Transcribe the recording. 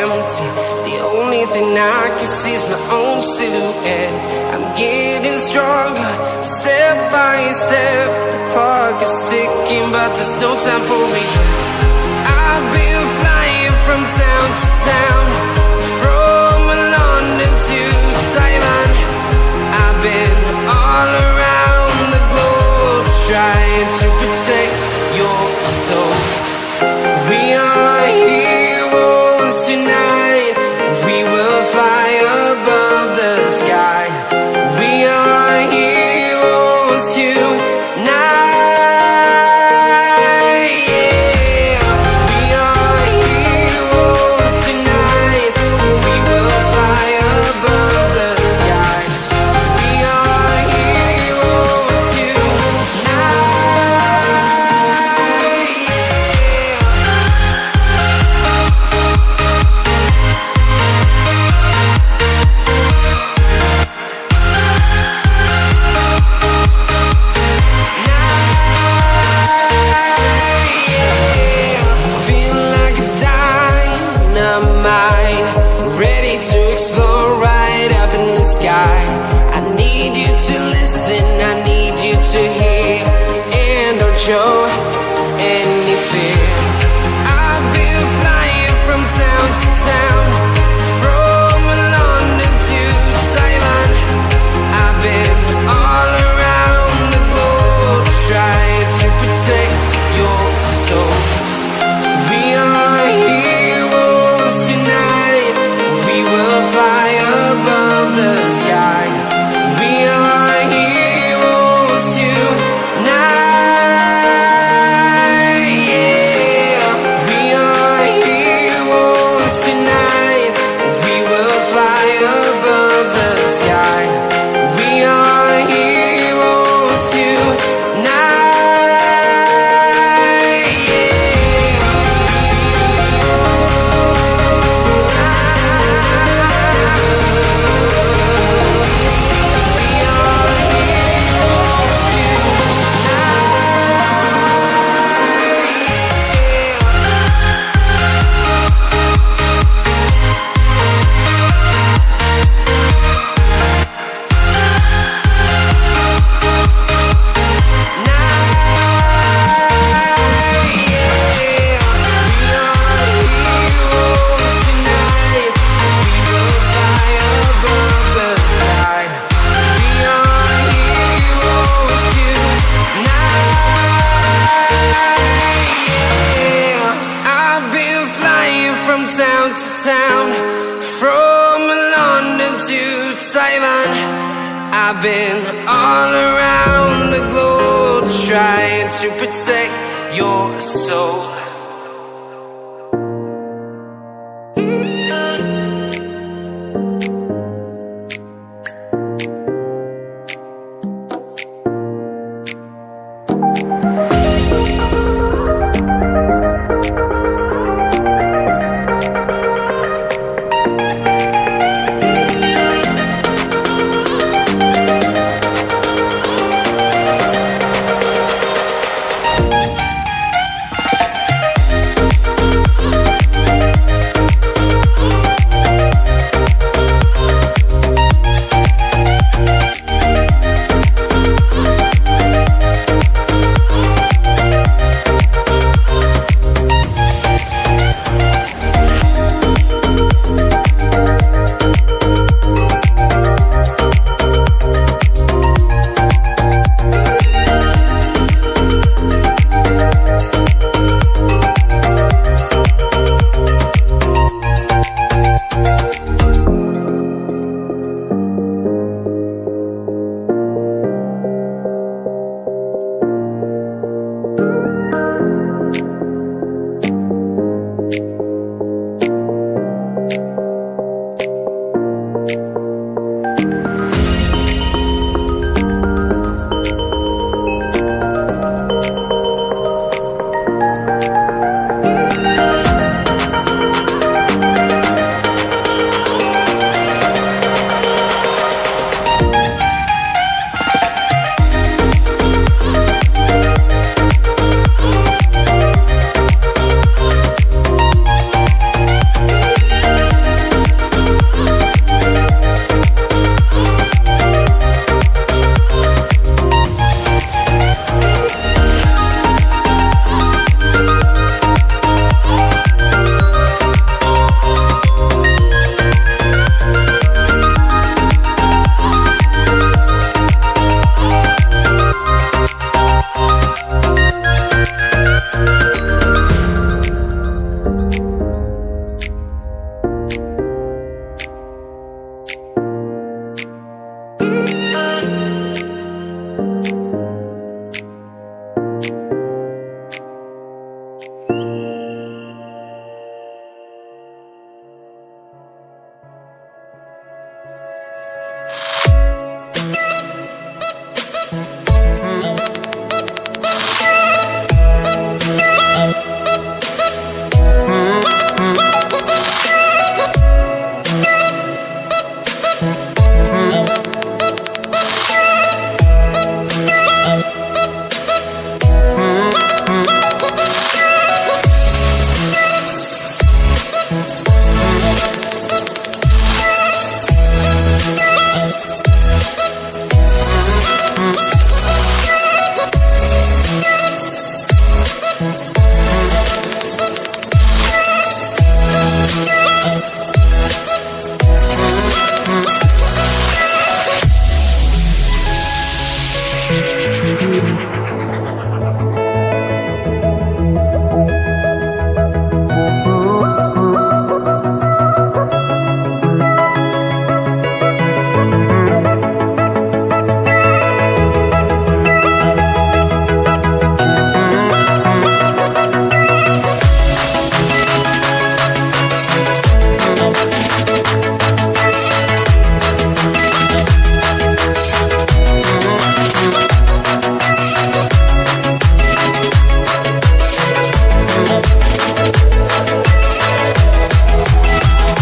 empty. The only thing I can see is my own silhouette. I'm getting stronger, step by step. The clock is ticking, but there's no time for me. I've been flying from town to town, from London to Taiwan. I've been all around the globe, trying to protect your soul. We are heroes tonight. We will fly above the sky. We are heroes tonight. Show any fear. I've been flying from town to town, from London to Taiwan. I've been all around the globe, trying to protect your soul. We are heroes tonight. We will fly above the sky. We are heroes tonight. Town to town, from London to Taiwan. I've been all around the globe, trying to protect your soul.